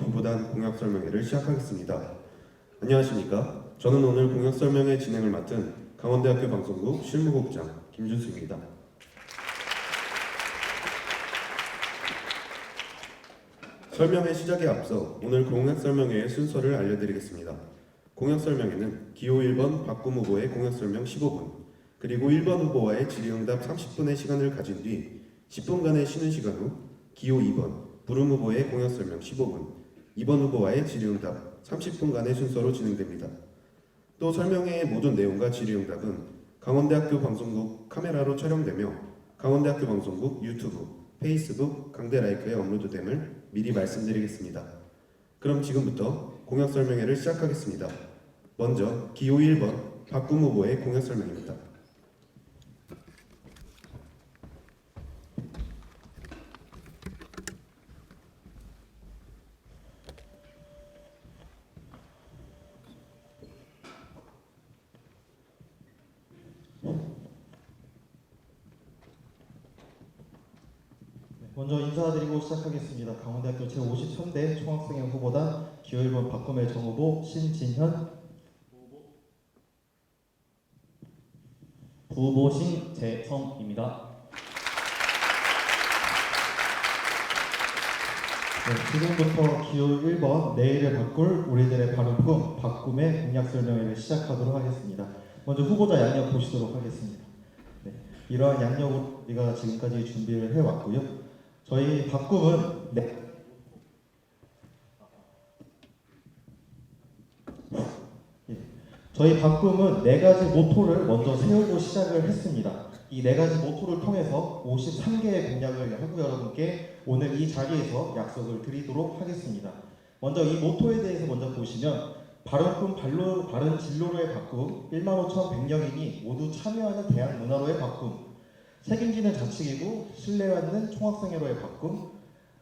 후보단 공약설명회를 시작하겠습니다. 안녕하십니까? 저는 오늘 공약설명회 진행을 맡은 강원대학교 방송국 실무국장 김준수입니다. 설명회 시작에 앞서 오늘 공약설명회의 순서를 알려드리겠습니다. 공약설명회는 기호 1번 박구 후보의 공약설명 15분, 그리고 1번 후보와의 질의응답 30분의 시간을 가진 뒤 10분간의 쉬는 시간 후 기호 2번 부름 후보의 공약설명 15분, 2번 후보와의 질의응답 30분간의 순서로 진행됩니다. 또 설명회의 모든 내용과 질의응답은 강원대학교 방송국 카메라로 촬영되며 강원대학교 방송국 유튜브, 페이스북, 강대라이크에 업로드됨을 미리 말씀드리겠습니다. 그럼 지금부터 공약설명회를 시작하겠습니다. 먼저 기호 1번 박구 후보의 공약설명입니다. 먼저 인사드리고 시작하겠습니다. 강원대학교 제53대 총학생회 후보단 기호 1번 박구매 정후보 신진현, 부후보 신재성입니다. 지금부터 기호 1번 내일을 바꿀 우리들의 바른 꿈 박구매 공약 설명회를 시작하도록 하겠습니다. 먼저 후보자 양력 보시도록 하겠습니다. 이러한 양력으로 우리가 지금까지 준비를 해왔고요. 저희 박꿈은 네 가지 모토를 먼저 세우고 시작을 했습니다. 이 네 가지 모토를 통해서 53개의 공약을 하고 여러분께 오늘 이 자리에서 약속을 드리도록 하겠습니다. 먼저 이 모토에 대해서 먼저 보시면 바른 꿈 바른 진로로의 바꿈, 15,100명인이 모두 참여하는 대학 문화로의 바꿈, 책임지는 자치기구, 신뢰받는 총학생회로의 바꿈,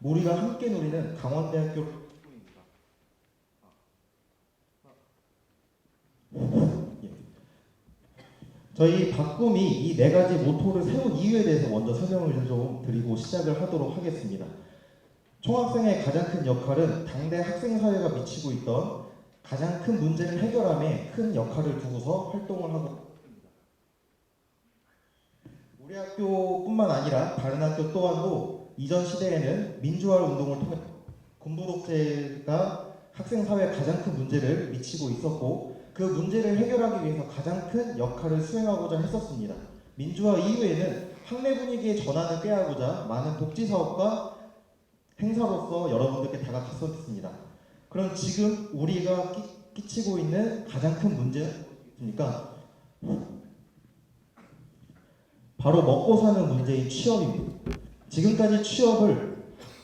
우리가 함께 누리는 강원대학교 저희 바꿈이 이 네 가지 모토를 세운 이유에 대해서 먼저 설명을 좀 드리고 시작을 하도록 하겠습니다. 총학생의 가장 큰 역할은 당대 학생사회가 미치고 있던 가장 큰 문제를 해결함에 큰 역할을 두고서 활동을 하고 있습니다. 우리 학교뿐만 아니라 다른 학교 또한도 이전 시대에는 민주화 운동을 통해 군부 독재가 학생사회에 가장 큰 문제를 미치고 있었고 그 문제를 해결하기 위해서 가장 큰 역할을 수행하고자 했었습니다. 민주화 이후에는 학내 분위기의 전환을 꾀하고자 많은 복지사업과 행사로서 여러분들께 다가갔었습니다. 그럼 지금 우리가 끼치고 있는 가장 큰 문제는 무엇입니까? 바로 먹고 사는 문제인 취업입니다. 지금까지 취업을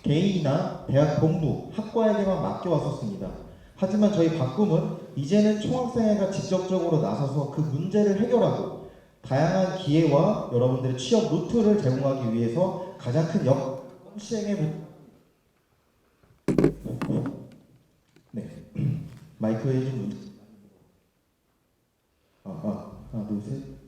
개인이나 대학 본부, 학과에게만 맡겨왔었습니다. 하지만 저희 바꿈은 이제는 총학생회가 직접적으로 나서서 그 문제를 해결하고 다양한 기회와 여러분들의 취업 루트를 제공하기 위해서 가장 큰 시행에 마이크에 좀 하나 둘 셋.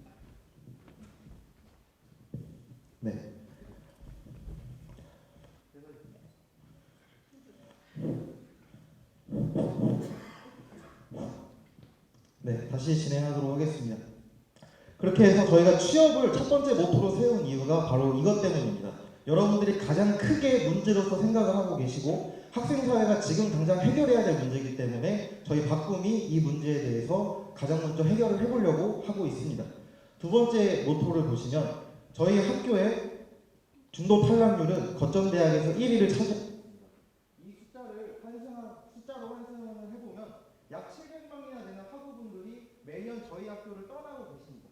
다시 진행하도록 하겠습니다. 그렇게 해서 저희가 취업을 첫 번째 모토로 세운 이유가 바로 이것 때문입니다. 여러분들이 가장 크게 문제로서 생각을 하고 계시고 학생사회가 지금 당장 해결해야 될 문제이기 때문에 저희 바꿈이 이 문제에 대해서 가장 먼저 해결을 해보려고 하고 있습니다. 두 번째 모토를 보시면 저희 학교의 중도 탈락률은 거점 대학에서 1위를 차지합니다. 이 숫자로 환승을 해보면 약 700명이나 되는 학우분들이 매년 저희 학교를 떠나고 계십니다.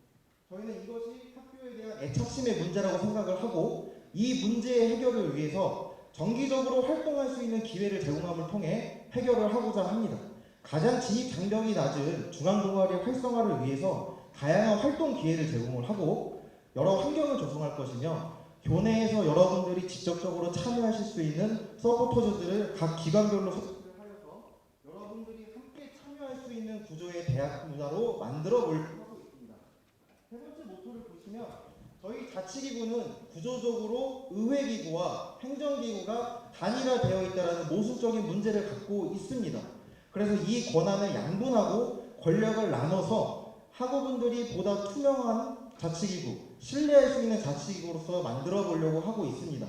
저희는 이것이 학교에 대한 애착심의 문제라고 생각을 하고 이 문제의 해결을 위해서 정기적으로 활동할 수 있는 기회를 제공함을 통해 해결을 하고자 합니다. 가장 진입 장벽이 낮은 중앙동아리 활성화를 위해서 다양한 활동 기회를 제공을 하고 여러 환경을 조성할 것이며 교내에서 여러분들이 직접적으로 참여하실 수 있는 서포터즈들을 각 기관별로 설치를 하여서 여러분들이 함께 참여할 수 있는 구조의 대학 문화로 만들어 보려고 하고 있습니다. 세 번째 모토를 보시면 저희 자치기구는 구조적으로 의회기구와 행정기구가 단일화되어 있다는 모순적인 문제를 갖고 있습니다. 그래서 이 권한을 양분하고 권력을 나눠서 학우분들이 보다 투명한 자치기구, 신뢰할 수 있는 자치기구로서 만들어 보려고 하고 있습니다.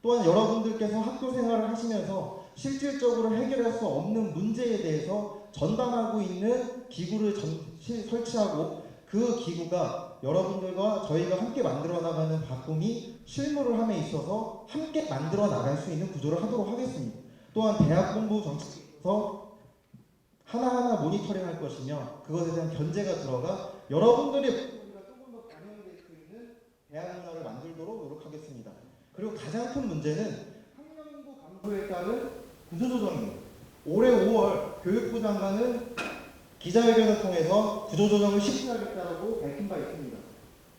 또한 여러분들께서 학교 생활을 하시면서 실질적으로 해결할 수 없는 문제에 대해서 전담하고 있는 기구를 설치하고 그 기구가 여러분들과 저희가 함께 만들어 나가는 바꿈이 실무를 함에 있어서 함께 만들어 나갈 수 있는 구조를 하도록 하겠습니다. 또한 대학 공부 정책에서 하나하나 모니터링할 것이며 그것에 대한 견제가 들어가 여러분들의 목소리가 조금 더 반영될 수 있는 대학 문화를 만들도록 노력하겠습니다. 그리고 가장 큰 문제는 학령인구 감소에 따른 구조조정입니다. 올해 5월 교육부 장관은 기자회견을 통해서 구조조정을 실시하겠다고 밝힌 바 있습니다.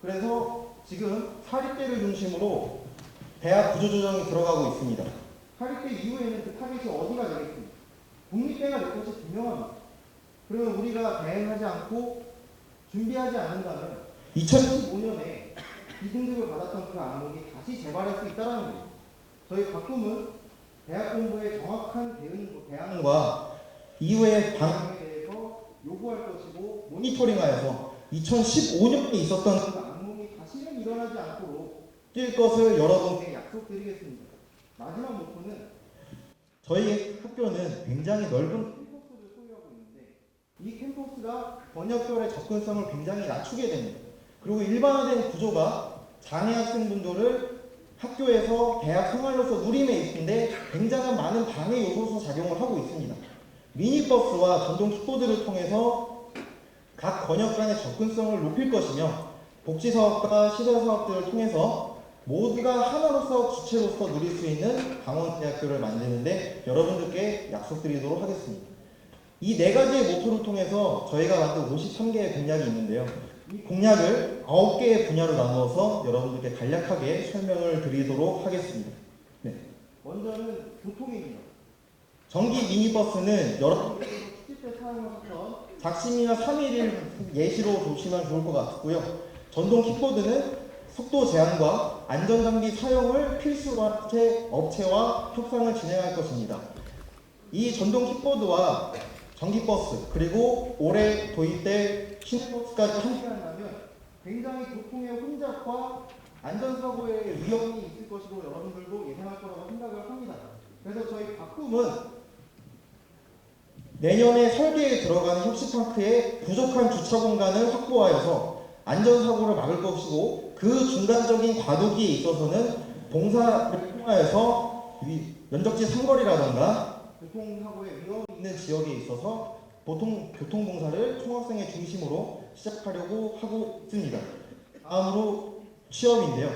그래서 지금 사립대를 중심으로 대학 구조조정이 들어가고 있습니다. 사립대 이후에는 그 타겟이 어디가 되겠습니까? 국립대가 될 것이 분명합니다. 그러면 우리가 대응하지 않고 준비하지 않는다면 2015년에 비등급을 받았던 그 악몽이 다시 재발할 수 있다는 겁니다. 저희 바꿈은 대학 공부의 정확한 대안과 이후의 방향에 대해서 요구할 것이고 모니터링하여서 2015년에 있었던 그 악몽이 다시는 일어나지 않도록 뛸 것을 여러분께 약속드리겠습니다. 마지막 목표는 저희 학교는 굉장히 넓은 캠퍼스를 소유하고 있는데 이 캠퍼스가 번역결의 접근성을 굉장히 낮추게 됩니다. 그리고 일반화된 구조가 장애 학생분들을 학교에서 대학 생활로서 누림에 있는데 굉장한 많은 방해 요소로 작용을 하고 있습니다. 미니버스와 전동 킥보드를 통해서 각 권역 간의 접근성을 높일 것이며 복지사업과 시설사업들을 통해서 모두가 하나로서 주체로서 누릴 수 있는 강원대학교를 만드는데 여러분들께 약속드리도록 하겠습니다. 이 네 가지의 모토를 통해서 저희가 만든 53개의 공약이 있는데요. 이 공약을 9개의 분야로 나누어서 여러분들께 간략하게 설명을 드리도록 하겠습니다. 네. 먼저는 교통입니다. 전기 미니버스는 여러분들께서 축제 때 사용하셨던 작심이나 3.11 예시로 보시면 좋을 것 같고요. 전동 킥보드는 속도 제한과 안전장비 사용을 필수로 한 업체와 협상을 진행할 것입니다. 이 전동 킥보드와 전기버스 그리고 올해 도입될 시내버스까지 함께한다면 굉장히 교통의 혼잡과 안전사고의 위험이 있을 것이고 여러분들도 예상할 거라고 생각을 합니다. 그래서 저희 바꿈은 내년에 설계에 들어가는 혁신파크에 부족한 주차 공간을 확보하여서 안전사고를 막을 것이고 그 중간적인 과도기에 있어서는 봉사를 통하여서 면적지 삼거리라던가 교통사고의 위험이 있는 지역에 있어서 교통봉사를 총학생의 중심으로 시작하려고 하고 있습니다. 다음으로 취업인데요.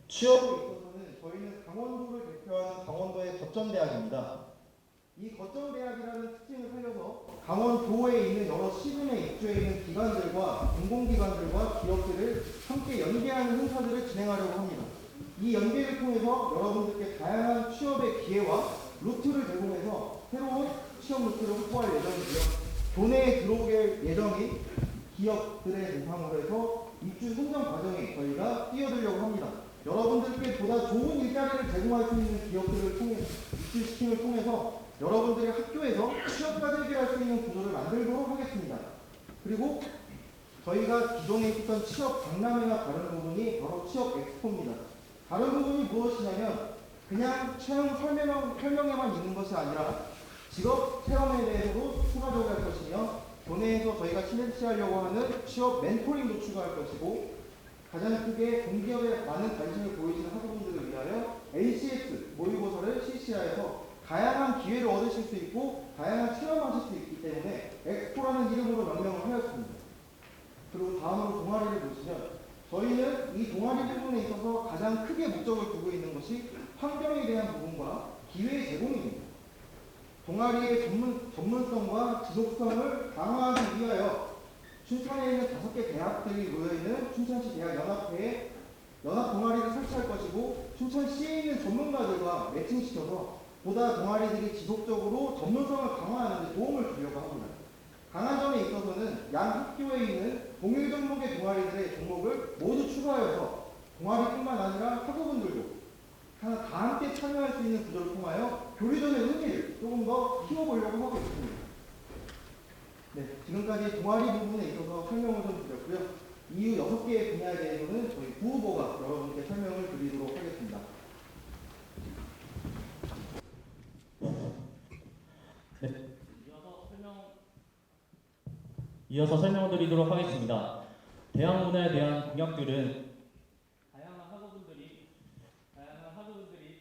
취업에 있어서는 저희는 강원도를 대표하는 강원도의 거점대학입니다. 이 거점대학이라는 특징을 살려서 강원도에 있는 여러 시군에 입주해 있는 기관들과 공공기관들과 기업들을 함께 연계하는 행사들을 진행하려고 합니다. 이 연계를 통해서 여러분들께 다양한 취업의 기회와 루트를 제공해서 새로운 취업 루트를 확보할 예정이고요. 교내에 들어오게 예정인 기업들의 대상으로 해서 입주 선정 과정에 저희가 뛰어들려고 합니다. 여러분들께 보다 좋은 일자리를 제공할 수 있는 기업들을 통해 입주시킴을 통해서 여러분들의 학교에서 취업까지 해결할 수 있는 구조를 만들도록 하겠습니다. 그리고 저희가 기존에 있었던 취업 박람회나 다른 부분이 바로 취업 엑스포입니다. 다른 부분이 무엇이냐면 그냥 체험 설명에만 있는 것이 아니라 직업 체험에 대해서도 추가적으로 할 것이며 교내에서 저희가 실시하려고 하는 취업 멘토링도 추가할 것이고 가장 크게 공기업에 많은 관심을 보이시는 학우분들을 위하여 ACS 모의고사를 실시하여서 다양한 기회를 얻으실 수 있고 다양한 체험하실 수 있기 때문에 엑스포라는 이름으로 명명을 하였습니다. 그리고 다음으로 동아리를 보시면 저희는 이 동아리 부분에 있어서 가장 크게 목적을 두고 있는 것이 환경에 대한 부분과 기회 제공입니다. 동아리의 전문성과 지속성을 강화하기 위하여 춘천에 있는 5개 대학들이 모여있는 춘천시 대학연합회에 연합 동아리를 설치할 것이고 춘천시에 있는 전문가들과 매칭시켜서 보다 동아리들이 지속적으로 전문성을 강화하는 데 도움을 주려고 합니다. 강한 점에 있어서는 양 학교에 있는 동일 종목의 동아리들의 종목을 모두 추가하여서 동아리뿐만 아니라 학우분들도 다 함께 참여할 수 있는 구조를 통하여 교류전의 의미를 조금 더 키워보려고 하고 있습니다. 네, 지금까지 동아리 부분에 있어서 설명을 좀 드렸고요. 이후 6개의 분야에 대해서는 저희 부후보가 여러분께 설명을 드리도록 하겠습니다. 이어서 설명드리도록 하겠습니다. 대학문화에 대한 공약들은 다양한 학우분들이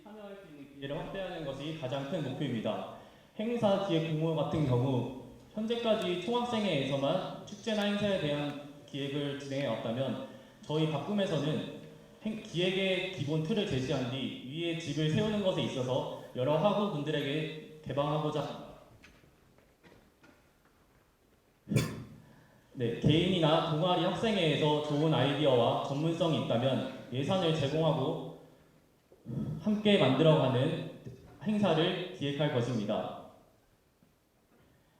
참여할 수 있는 기회를 확대하는 것이 가장 큰 목표입니다. 행사, 기획 공모 같은 경우 현재까지 총학생회에서만 축제나 행사에 대한 기획을 진행해 왔다면 저희 박꿈에서는 기획의 기본 틀을 제시한 뒤 위에 집을 세우는 것에 있어서 여러 학우분들에게 개방하고자 합니다. 네, 개인이나 동아리 학생회에서 좋은 아이디어와 전문성이 있다면 예산을 제공하고 함께 만들어가는 행사를 기획할 것입니다.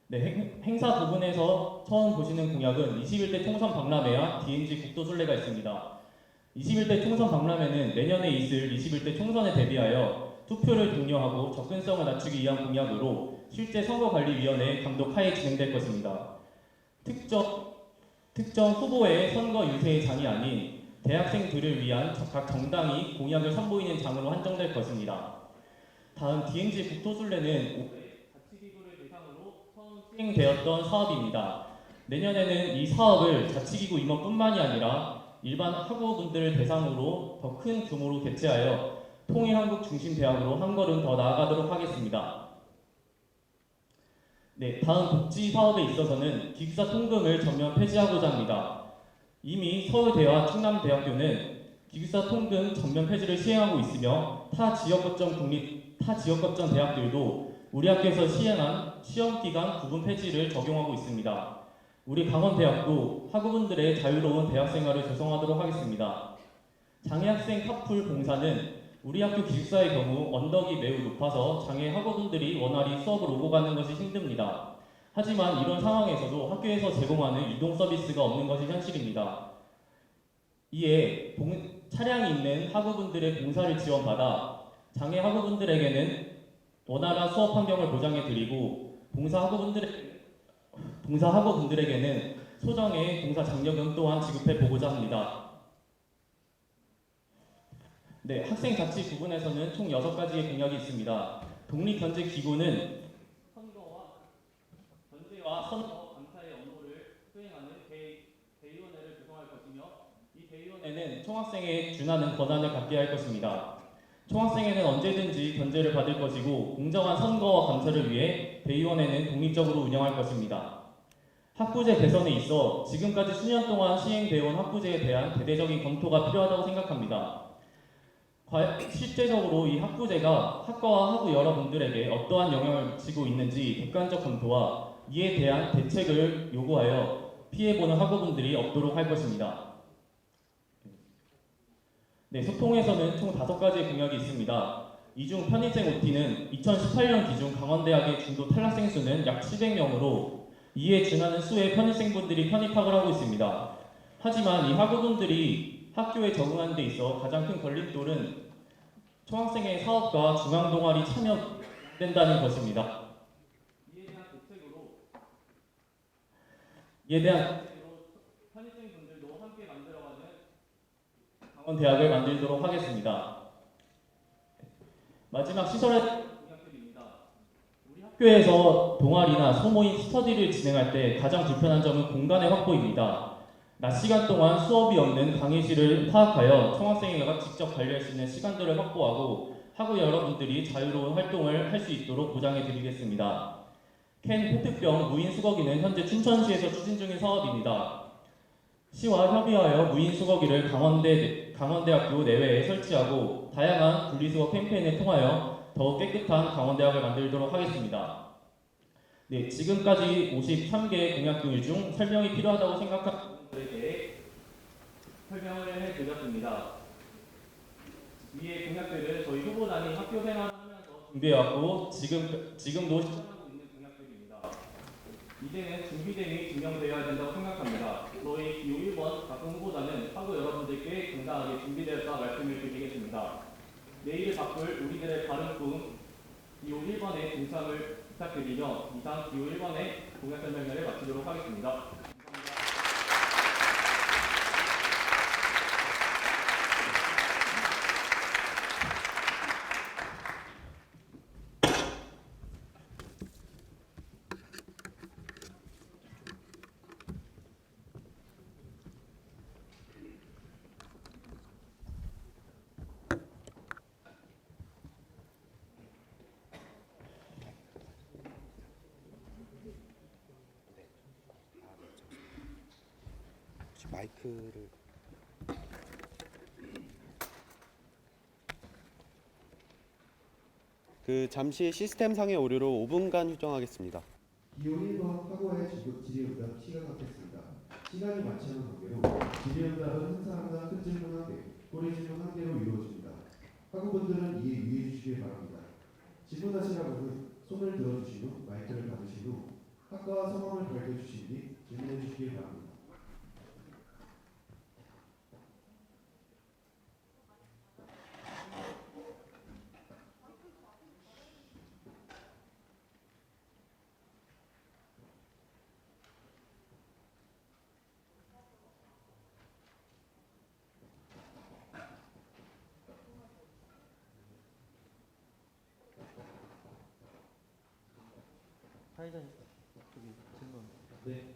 네, 행사 부분에서 처음 보시는 공약은 21대 총선 박람회와 DMZ 국도순례가 있습니다. 21대 총선 박람회는 내년에 있을 21대 총선에 대비하여 투표를 독려하고 접근성을 낮추기 위한 공약으로 실제 선거관리위원회 감독 하에 진행될 것입니다. 특정 후보의 선거 유세의 장이 아닌 대학생들을 위한 각 정당이 공약을 선보이는 장으로 한정될 것입니다. 다음 DMZ 국토순례는 올해 자치기구를 대상으로 처음 시행되었던 사업입니다. 내년에는 이 사업을 자치기구 임원뿐만이 아니라 일반 학우분들을 대상으로 더 큰 규모로 개최하여 통일한국 중심 대학으로 한 걸음 더 나아가도록 하겠습니다. 네, 다음 복지 사업에 있어서는 기숙사 통금을 전면 폐지하고자 합니다. 이미 서울대와 충남대학교는 기숙사 통금 전면 폐지를 시행하고 있으며 타 지역 거점 대학들도 우리 학교에서 시행한 시험기간 구분 폐지를 적용하고 있습니다. 우리 강원대학도 학우분들의 자유로운 대학생활을 조성하도록 하겠습니다. 장애학생 카풀 봉사는 우리 학교 기숙사의 경우 언덕이 매우 높아서 장애 학우분들이 원활히 수업을 오고 가는 것이 힘듭니다. 하지만 이런 상황에서도 학교에서 제공하는 이동 서비스가 없는 것이 현실입니다. 이에 차량이 있는 학우분들의 봉사를 지원받아 장애 학우분들에게는 원활한 수업 환경을 보장해드리고 봉사 학우분들에게는 소정의 봉사 장려금 또한 지급해보고자 합니다. 네, 학생 자치 부분에서는 총 6가지의 공약이 있습니다. 독립견제기구는 견제와 선거 감사의 업무를 수행하는 대의원회를 구성할 것이며 이 대의원회는 총학생회에 준하는 권한을 갖게 할 것입니다. 총학생회는 언제든지 견제를 받을 것이고 공정한 선거와 감사를 위해 대의원회는 독립적으로 운영할 것입니다. 학부제 개선에 있어 지금까지 수년 동안 시행되어 온 학부제에 대한 대대적인 검토가 필요하다고 생각합니다. 실제적으로 이 학부제가 학과와 학우 여러분들에게 어떠한 영향을 미치고 있는지 객관적 검토와 이에 대한 대책을 요구하여 피해보는 학우분들이 없도록 할 것입니다. 네, 소통에서는 총 5가지의 공약이 있습니다. 이 중 편입생 OT는 2018년 기준 강원대학의 중도 탈락생 수는 약 700명으로 이에 준하는 수의 편입생분들이 편입학을 하고 있습니다. 하지만 이 학우분들이 학교에 적응하는 데 있어 가장 큰 걸림돌은 총학생회 사업과 중앙동아리 참여된다는 것입니다. 이에 대한 편입생분들도 함께 만들어가는 강원대학을 만들도록 하겠습니다. 마지막 시설에 대한 공약들입니다. 우리 학교에서 동아리나 소모임 스터디를 진행할 때 가장 불편한 점은 공간의 확보입니다. 낮 시간 동안 수업이 없는 강의실을 파악하여 총학생회가 직접 관리할 수 있는 시간들을 확보하고 학우 여러분들이 자유로운 활동을 할 수 있도록 보장해 드리겠습니다. 캔 페트병 무인 수거기는 현재 춘천시에서 추진 중인 사업입니다. 시와 협의하여 무인 수거기를 강원대학교 내외에 설치하고 다양한 분리수거 캠페인을 통하여 더욱 깨끗한 강원대학을 만들도록 하겠습니다. 네, 지금까지 53개의 공약들 중 설명이 필요하다고 생각하는 분들에게 설명을 해드렸습니다. 위의 공약들은 저희 후보단이 학교 생활을 하면서 준비해왔고 지금도 실천하고 있는 공약들입니다. 이제는 준비됨이 증명되어야 된다고 생각합니다. 저희 기호 1번 박근 후보자는 하루 여러분들께 당당하게 준비되었다 말씀을 드리겠습니다. 내일을 바꿀 우리들의 바른 꿈 기호 1번에 동참을 부탁드리며 이상 기호 1번의 공약 설명회를 마치도록 하겠습니다. 마이크를 잠시 시스템상의 오류로 5분간 휴정하겠습니다. 기호 1번 학과의 질의응답 시작하겠습니다. 시간이 많지 않은 관계로 질의응답은 한 사람당 큰 질문 1개, 꼬리 질문 1개로 이루어집니다. 학우분들은 이에 유의해 주시기 바랍니다. 질문하실 학우는 손을 들어주신 후 마이크를 받으신 후 학과와 성함을 밝혀주신 뒤 질문해 주시기 바랍니다. 사회자님 저기 질문. 네.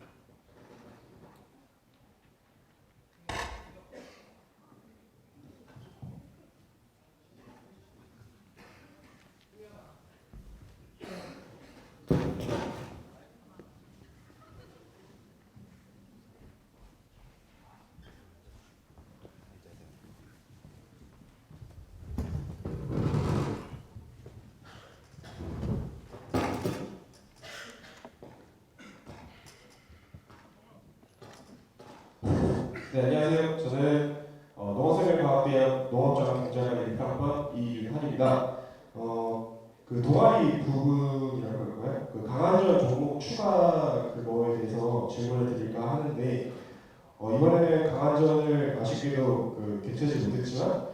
네, 안녕하세요. 저는 농업생명과학대학 농업자원경제학과 1학번 이윤환입니다. 그 동아리 부분이라고 할까요? 그 강한전 종목 추가 그거에 대해서 질문을 드릴까 하는데 이번에는 강한전을 아쉽게도 개최하지 못했지만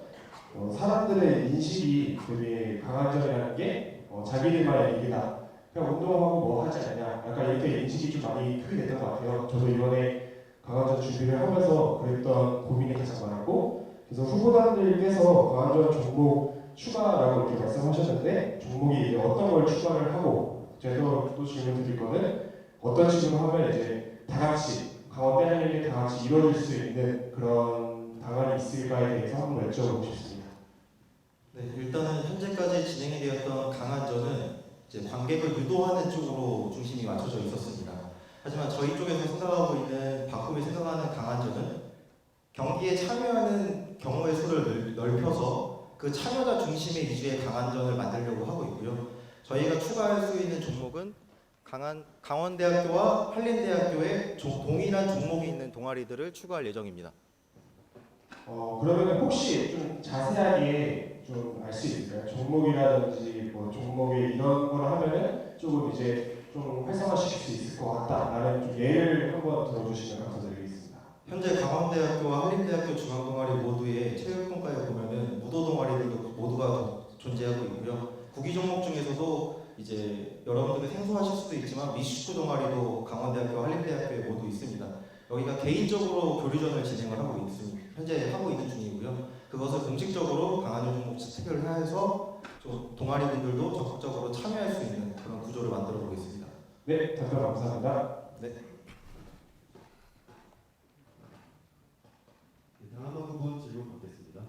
사람들의 인식이 되게 강한전이라는 게 자기들만의 얘기다. 그냥 운동하고 뭐 하지 않냐. 약간 이렇게 인식이 좀 많이 크게 됐던 것 같아요. 저도 이번에 강한전 준비를 하면서 그랬던 고민이 가장 많았고, 그래서 후보자들께서 강한전 종목 추가라고 이렇게 말씀하셨는데 종목이 이제 어떤 걸 추가를 하고, 제가 또 질문 드릴 거는 어떤 식으로 하면 이제 다 같이 강원 빼앗기게 다 같이 이루어질 수 있는 그런 방안이 있을까에 대해서 한번 여쭤보고 싶습니다. 네, 일단은 현재까지 진행이 되었던 강한전은 이제 관객을 유도하는 쪽으로 중심이 맞춰져 있었습니다. 하지만 저희 쪽에서 생각하고 있는 바꿈이 생각하는 강한전은 경기에 참여하는 경우의 수를 넓혀서 그 참여자 중심의 위주의 강한전을 만들려고 하고 있고요. 저희가 추가할 수 있는 종목은 강원대학교와 한림대학교에 동일한 종목이 있는 동아리들을 추가할 예정입니다. 그러면 혹시 좀 자세하게 좀 알 수 있을까요? 종목이라든지 뭐 종목에 이런 걸 하면은 조금 이제 좀 활성화시킬 수 있을 것 같다라는 좀 예를 한번 들어주시면 감사드리겠습니다. 현재 강원대학교와 한림대학교 중앙동아리 모두의 체육평가에 보면은 무도 동아리들도 모두가 존재하고 있고요. 구기 종목 중에서도 이제 여러분들이 생소하실 수도 있지만 미식구 동아리도 강원대학교와 한림대학교에 모두 있습니다. 여기가 개인적으로 교류전을 진행을 하고 있습니다. 현재 하고 있는 중이고요. 그것을 공식적으로 강한전 종목 체결을 해서 좀 동아리분들도 적극적으로 참여할 수 있는 그런 구조를 만들어 보겠습니다. 네, 답변 감사합니다. 네. 다음 학우분 질문 받겠습니다.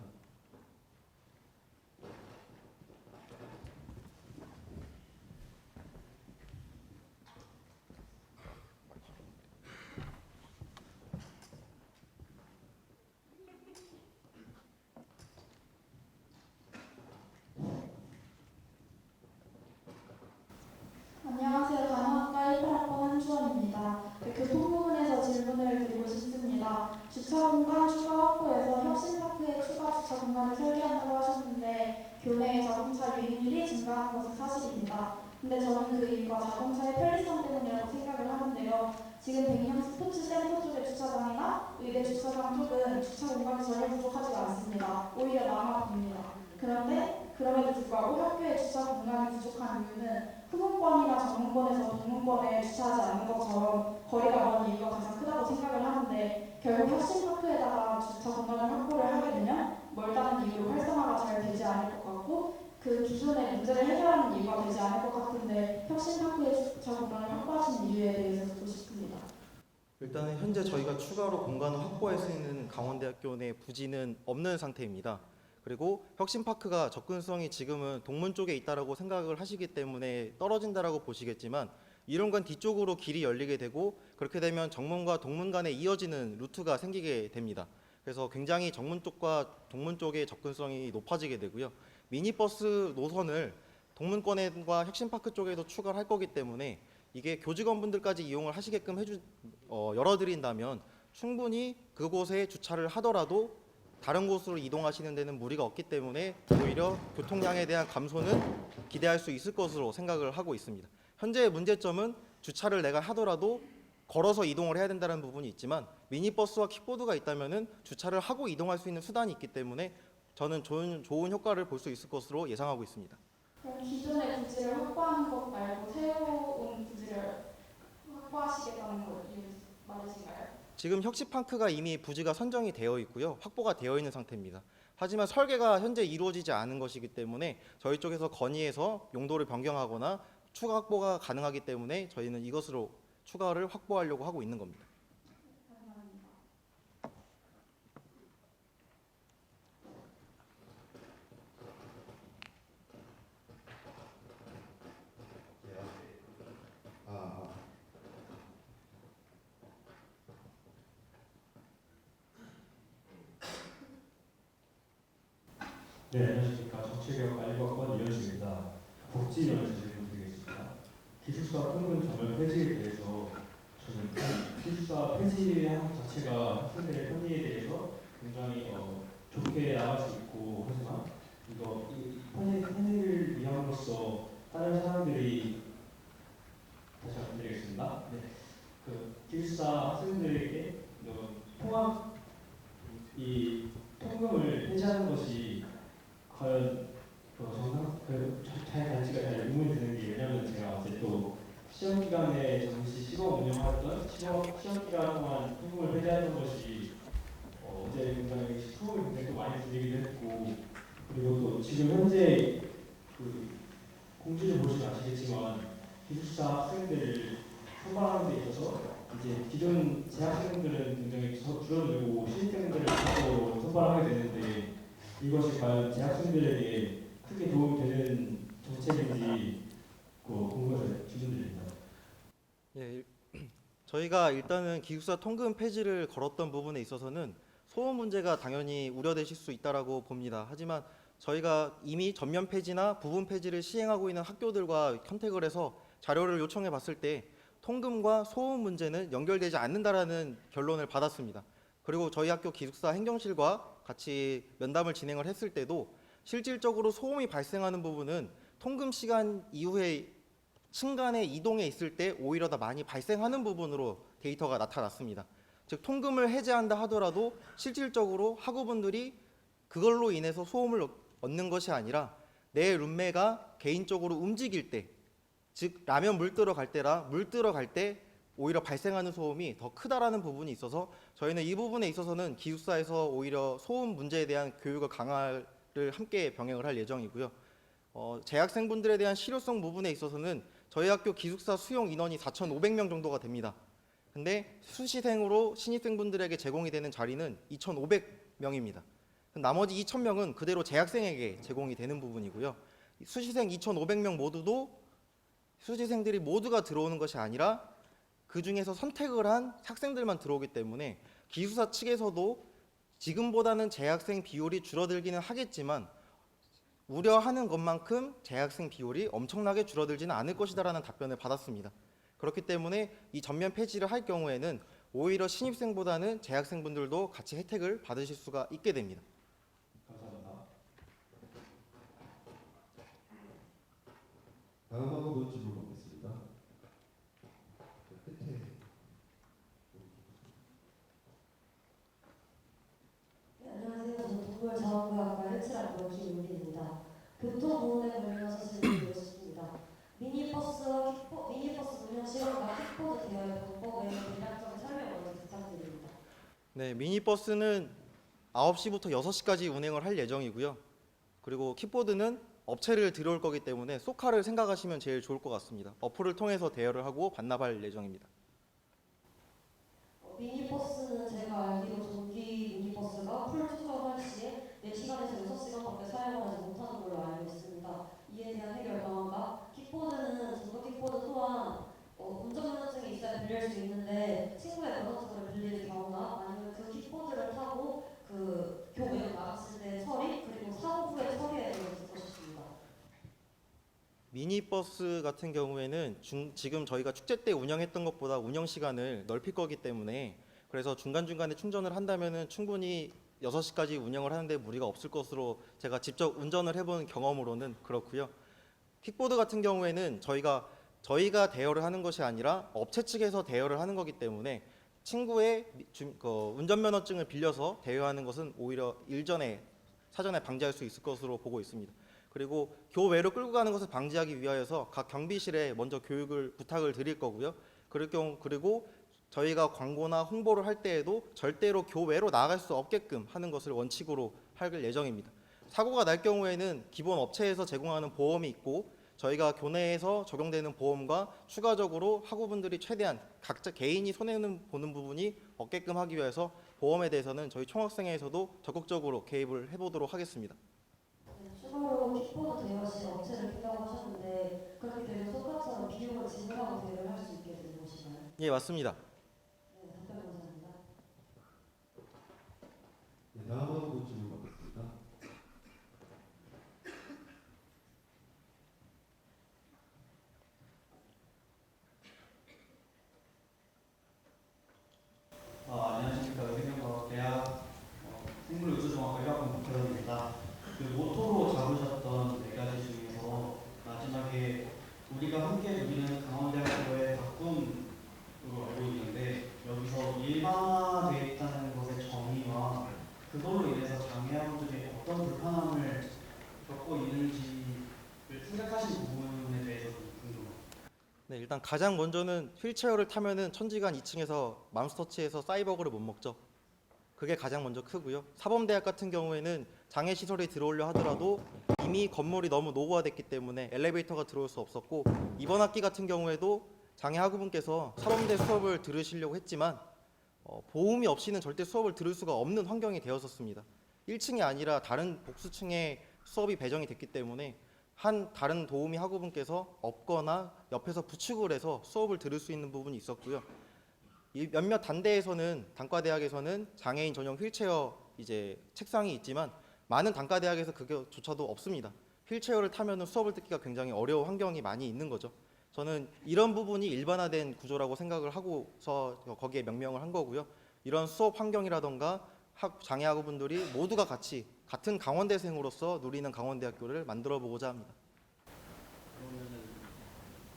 안녕하세요. 간호학과 1학번 한주원입니다. 교통 부분에서 질문을 드리고 싶습니다. 주차 공간 추가 확보에서 혁신파크에 추가 주차 공간을 설계한다고 하셨는데 교내에 자동차 유입률이 증가한 것은 사실입니다. 근데 저는 그 이유가 자동차의 편리성 때문이라고 생각을 하는데요. 있는데요. 지금 백령 스포츠센터 쪽의 주차장이나 의대 주차장 쪽은 주차 공간이 전혀 부족하지가 않습니다. 오히려 남아 보입니다. 그런데 그럼에도 불구하고 학교에 주차 공간이 부족한 이유는 후문권이나 정문권에서 동문권에 주차하지 않는 것처럼 거리가 먼 이유가 가장 크다고 생각을 하는데, 결국 혁신파크에다가 주차 공간을 확보를 하게 되면 멀다는 이유로 활성화가 잘 되지 않을 것 같고, 그 기존의 문제를 해결하는 이유가 되지 않을 것 같은데, 혁신파크의 주차 공간을 확보하신 이유에 대해서 듣고 싶습니다. 일단은 현재 저희가 추가로 공간을 확보할 수 있는 강원대학교 내 부지는 없는 상태입니다. 그리고 혁신파크가 접근성이 지금은 동문 쪽에 있다라고 생각을 하시기 때문에 떨어진다라고 보시겠지만, 이론관 뒤쪽으로 길이 열리게 되고 그렇게 되면 정문과 동문 간에 이어지는 루트가 생기게 됩니다. 그래서 굉장히 정문 쪽과 동문 쪽의 접근성이 높아지게 되고요. 미니버스 노선을 동문권과 혁신파크 쪽에도 추가를 할 거기 때문에 이게 교직원분들까지 이용을 하시게끔 열어드린다면 충분히 그곳에 주차를 하더라도 다른 곳으로 이동하시는 데는 무리가 없기 때문에 오히려 교통량에 대한 감소는 기대할 수 있을 것으로 생각을 하고 있습니다. 현재의 문제점은 주차를 내가 하더라도 걸어서 이동을 해야 된다는 부분이 있지만, 미니버스와 킥보드가 있다면은 주차를 하고 이동할 수 있는 수단이 있기 때문에 저는 좋은 효과를 볼 수 있을 것으로 예상하고 있습니다. 그럼 기존의 부지를 확보하는 것 말고 새로운 부지를 확보하시겠다는 거 말이신가요? 지금 혁신파크가 이미 부지가 선정이 되어 있고요. 확보가 되어 있는 상태입니다. 하지만 설계가 현재 이루어지지 않은 것이기 때문에 저희 쪽에서 건의해서 용도를 변경하거나 추가 확보가 가능하기 때문에 저희는 이것으로 추가를 확보하려고 하고 있는 겁니다. 감사합니다. 네, 안녕하십니까. 정치개혁 알리바권 이현주입니다. 복지위원회 질문드리겠습니다. 기숙사 통근 전면 폐지에 대해서 저는 기숙사 폐지한 자체가 학생들의 편의에 대해서 굉장히 좋게 나갈 수 있고, 하지만 이 편의를 위함으로써 다른 사람들이, 다시 말씀드리겠습니다. 네, 그 기숙사 학생들에게 이 통금을 폐지하는 것이 과연 잘 갈지가 잘 의문이 드는 게, 왜냐하면 제가 어제 또 시험 기간에 잠시 시범 운영하던 시험 기간 동안 통금을 폐지하는 것이 어제 굉장히 수업이 굉장히 또 많이 들리기도 했고, 그리고 또 지금 현재 그 공지를 보시면 아시겠지만 기숙사 학생들을 선발하는 데 있어서 이제 기존 재학생들은 굉장히 줄어들고 신입생들을 또 선발하게 되는데, 이것이 과연 재학생들에게 크게 도움이 되는 정책인지 궁금해서 질문드립니다. 예, 저희가 일단은 기숙사 통금 폐지를 걸었던 부분에 있어서는 소음 문제가 당연히 우려되실 수 있다라고 봅니다. 하지만 저희가 이미 전면 폐지나 부분 폐지를 시행하고 있는 학교들과 컨택을 해서 자료를 요청해 봤을 때 통금과 소음 문제는 연결되지 않는다라는 결론을 받았습니다. 그리고 저희 학교 기숙사 행정실과 같이 면담을 진행을 했을 때도 실질적으로 소음이 발생하는 부분은 통금 시간 이후에 층간의 이동에 있을 때 오히려 더 많이 발생하는 부분으로 데이터가 나타났습니다. 즉 통금을 해제한다 하더라도 실질적으로 학우분들이 그걸로 인해서 소음을 얻는 것이 아니라 내 룸메가 개인적으로 움직일 때, 즉 라면 물 들어갈 때 오히려 발생하는 소음이 더 크다라는 부분이 있어서 저희는 이 부분에 있어서는 기숙사에서 오히려 소음 문제에 대한 교육을 강화를 함께 병행을 할 예정이고요. 재학생분들에 대한 실효성 부분에 있어서는 저희 학교 기숙사 수용 인원이 4,500명 정도가 됩니다. 근데 수시생으로 신입생분들에게 제공이 되는 자리는 2,500명입니다. 나머지 2,000명은 그대로 재학생에게 제공이 되는 부분이고요. 수시생 2,500명 모두도 수시생들이 모두가 들어오는 것이 아니라 그 중에서 선택을 한 학생들만 들어오기 때문에 기숙사 측에서도 지금보다는 재학생 비율이 줄어들기는 하겠지만 우려하는 것만큼 재학생 비율이 엄청나게 줄어들지는 않을 것이다라는 답변을 받았습니다. 그렇기 때문에 이 전면 폐지를 할 경우에는 오히려 신입생보다는 재학생분들도 같이 혜택을 받으실 수가 있게 됩니다. 감사합니다. 다음 학우분 질문 받겠습니다. 끝에 지원과 킥보드 대여의 방법에 대략적인 설명을 부탁드립니다. 네, 미니버스는 9시부터 6시까지 운행을 할 예정이고요. 그리고 킥보드는 업체를 들여올 거기 때문에 쏘카를 생각하시면 제일 좋을 것 같습니다. 어플을 통해서 대여를 하고 반납할 예정입니다. 미니버스는 제가 알기로 전기 미니버스가 풀 충전할 시에 4시간에서 6시간밖에 사용하지 못하는 걸로 알고 있습니다. 이에 대한 해결 방안과 킥보드는 전동 킥보드 또한 운전면허증이 있어야 빌릴 수 있는데 친구의 면허증을 빌릴 경우나 아니면 그 킥보드를 타고 그 교외로 나갔을 때 처리 그리고 사고 후에 처리에 대해서 듣고 싶습니다. 미니버스 같은 경우에는 지금 저희가 축제 때 운영했던 것보다 운영 시간을 넓힐 거기 때문에 그래서 중간중간에 충전을 한다면은 충분히 6시까지 운영을 하는데 무리가 없을 것으로 제가 직접 운전을 해본 경험으로는 그렇고요. 킥보드 같은 경우에는 저희가 대여를 하는 것이 아니라 업체 측에서 대여를 하는 거기 때문에 친구의 운전면허증을 빌려서 대여하는 것은 오히려 사전에 방지할 수 있을 것으로 보고 있습니다. 그리고 교외로 끌고 가는 것을 방지하기 위하여서 각 경비실에 먼저 교육을 부탁을 드릴 거고요. 그리고 저희가 광고나 홍보를 할 때에도 절대로 교외로 나갈 수 없게끔 하는 것을 원칙으로 할 예정입니다. 사고가 날 경우에는 기본 업체에서 제공하는 보험이 있고 저희가 교내에서 적용되는 보험과 추가적으로 학우분들이 최대한 각자 개인이 손해는 보는 부분이 없게끔 하기 위해서 보험에 대해서는 저희 총학생회에서도 적극적으로 개입을 해보도록 하겠습니다. 추가로 킥보드 대여 시 업체를 낀다고 하셨는데 그렇게 되면 똑같처럼 비용을 지불하고 대여를 할 수 있게 되는 것인가요? 예, 맞습니다. 네, 답변 감사합니다. 네, 다음으로 질문 받겠습니다. 안녕하십니까. 의생명과학대학 생물의료종합과 일학번 박태원입니다. 그 모토로 잡으셨던 4가지 중에서 마지막에 우리가 함께 누리는 강원대학교의 바꿈으로 알고 있는데 여기서 일반화되어 있다는 것의 정의와 그걸로 인해서 장애아분들이 어떤 불편함을 겪고 있는지를 생각하신 부분에 대해서 좀 궁금합니다. 네, 일단 가장 먼저는 휠체어를 타면은 천지간 2층에서 맘스터치에서 사이버그를 못 먹죠. 그게 가장 먼저 크고요. 사범대학 같은 경우에는 장애 시설이 들어오려 하더라도 이미 건물이 너무 노후화됐기 때문에 엘리베이터가 들어올 수 없었고 이번 학기 같은 경우에도 장애 학우분께서 사범대 수업을 들으시려고 했지만 보험이 없이는 절대 수업을 들을 수가 없는 환경이 되었었습니다. 1층이 아니라 다른 복수층에 수업이 배정이 됐기 때문에 다른 도우미 학우분께서 없거나 옆에서 부축을 해서 수업을 들을 수 있는 부분이 있었고요. 이 몇몇 단과대학에서는 장애인 전용 휠체어 책상이 있지만 많은 단과대학에서 그게조차도 없습니다. 휠체어를 타면은 수업을 듣기가 굉장히 어려운 환경이 많이 있는 거죠. 저는 이런 부분이 일반화된 구조라고 생각을 하고서 거기에 명명을 한 거고요. 이런 수업 환경이라던가 장애 학우분들이 모두가 같은 강원대생으로서 누리는 강원대학교를 만들어 보고자 합니다.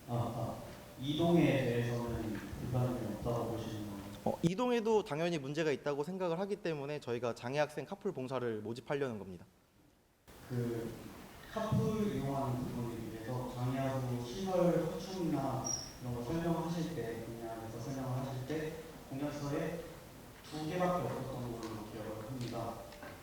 그러면은 이동에 대해서는 불편함이 없다고 보시는 건가요? 이동에도 당연히 문제가 있다고 생각을 하기 때문에 저희가 장애 학생 카풀 봉사를 모집하려는 겁니다. 그 카풀 이용하는 부분에 대해서 장애하고 시설 확충이나 이런 거 설명하실 때 분야에서 설명을 하실 때 공약서에 2개밖에 없었던 걸로 기억을 합니다.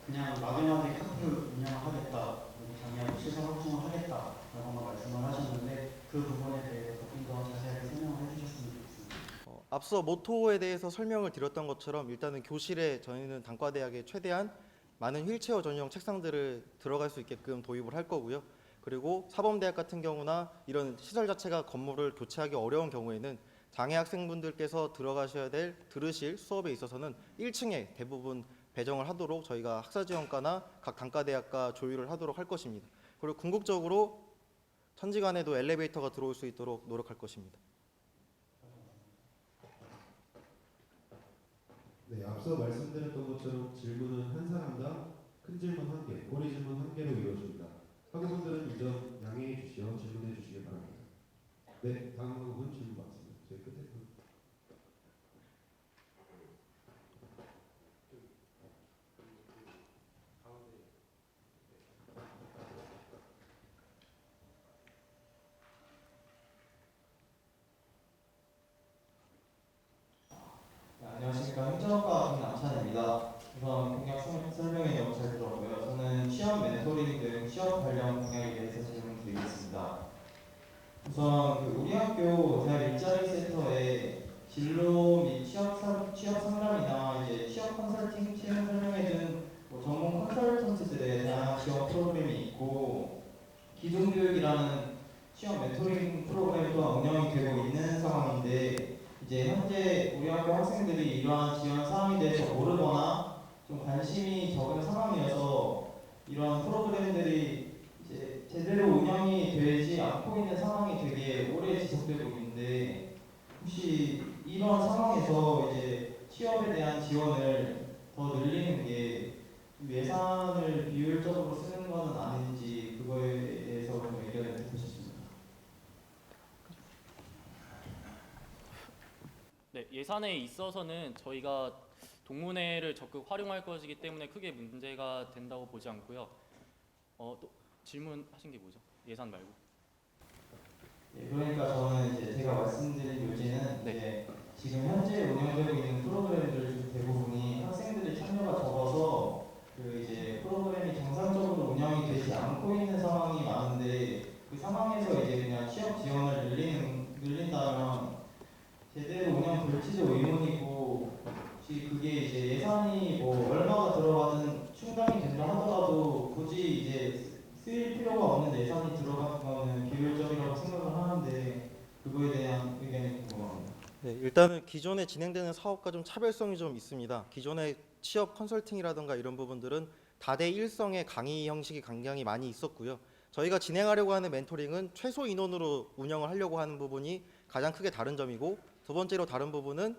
그냥 막연하게 카풀 운영하겠다, 장애하고 시설 확충을 하겠다라고만 말씀을 하셨는데 그 부분에 대해서 좀 더 자세하게 설명을 해주셨으면 좋겠습니다. 앞서 모토에 대해서 설명을 드렸던 것처럼 일단은 교실에 저희는 단과대학에 최대한 많은 휠체어 전용 책상들을 들어갈 수 있게끔 도입을 할 거고요. 그리고 사범대학 같은 경우나 이런 시설 자체가 건물을 교체하기 어려운 경우에는 장애 학생분들께서 들으실 수업에 있어서는 1층에 대부분 배정을 하도록 저희가 학사지원과나 각 단과대학과 조율을 하도록 할 것입니다. 그리고 궁극적으로 천지간에도 엘리베이터가 들어올 수 있도록 노력할 것입니다. 네, 앞서 말씀드렸던 것처럼 질문은 한 사람당 큰 질문 1개, 꼬리 질문 1개로 이루어집니다. 학우분들은 이 점 양해해 주시어 질문해 주시기 바랍니다. 네, 다음 학우분 질문 받습니다. 저희 끝에. 안녕하십니까. 행정학과 김남찬입니다. 우선 공약 설명에 너무 잘 들었고요. 저는 취업 멘토링 등 취업 관련 공약에 대해서 질문 드리겠습니다. 우선 우리 학교 대학 일자리 센터에 진로 및 취업 상담이나 이제 취업 컨설팅, 채용 설명회 등뭐 전문 컨설턴트들의 다양한 지원 프로그램이 있고 기존 교육이라는 취업 멘토링 프로그램 또한 운영이 되고 있는 상황인데 이제 현재 우리 학교 학생들이 이러한 지원 사항에 대해서 모르거나 좀 관심이 적은 상황이어서 이러한 프로그램들이 이제 제대로 운영이 되지 않고 있는 상황이 되게 오래 지속되고 있는데 혹시 이런 상황에서 이제 취업에 대한 지원을 더 늘리는 게 예산을 비효율적으로 쓰는 건 아닌지 그거에 대해서 좀 의견을 듣고 싶습니다. 네, 예산에 있어서는 저희가 동문회를 적극 활용할 것이기 때문에 크게 문제가 된다고 보지 않고요. 또 질문하신 게 뭐죠? 예산 말고. 네, 그러니까 저는 이제 제가 말씀드린 요지는 이제 지금 현재 운영되고 있는 프로그램들 중 대부분이 학생들의 참여가 적어서 그 이제 프로그램이 정상적으로 운영이 되지 않고 있는 상황이 많은데 그 상황에서 이제 그냥 취업 지원을 늘린다면 제대로 운영될지도 의문이고 혹시 그게 이제 예산이 뭐 얼마가 들어가든 충당이 된다 하더라도 굳이 이제 쓰일 필요가 없는 예산이 들어간 거는 비효율적이라고 생각을 하는데 그거에 대한 의견이 궁금합니다. 네, 일단은 기존에 진행되는 사업과 좀 차별성이 좀 있습니다. 기존의 취업 컨설팅이라든가 이런 부분들은 다대 일성의 강의 형식이 굉장히 많이 있었고요. 저희가 진행하려고 하는 멘토링은 최소 인원으로 운영을 하려고 하는 부분이 가장 크게 다른 점이고, 두 번째로 다른 부분은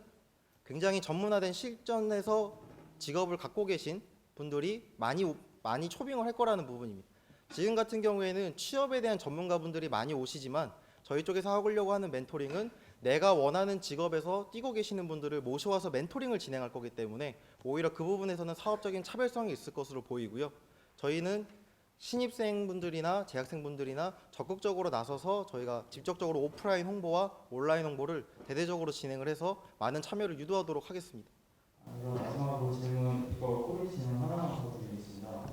굉장히 전문화된 실전에서 직업을 갖고 계신 분들이 많이 초빙을 할 거라는 부분입니다. 지금 같은 경우에는 취업에 대한 전문가분들이 많이 오시지만 저희 쪽에서 하려고 하는 멘토링은 내가 원하는 직업에서 뛰고 계시는 분들을 모셔와서 멘토링을 진행할 거기 때문에 오히려 그 부분에서는 사업적인 차별성이 있을 것으로 보이고요. 저희는 신입생분들이나 재학생분들이나 적극적으로 나서서 저희가 직접적으로 오프라인 홍보와 온라인 홍보를 대대적으로 진행을 해서 많은 참여를 유도하도록 하겠습니다. 그럼 마지막으로 질문 이거 꼬리 질문 하나만 더 드리겠습니다.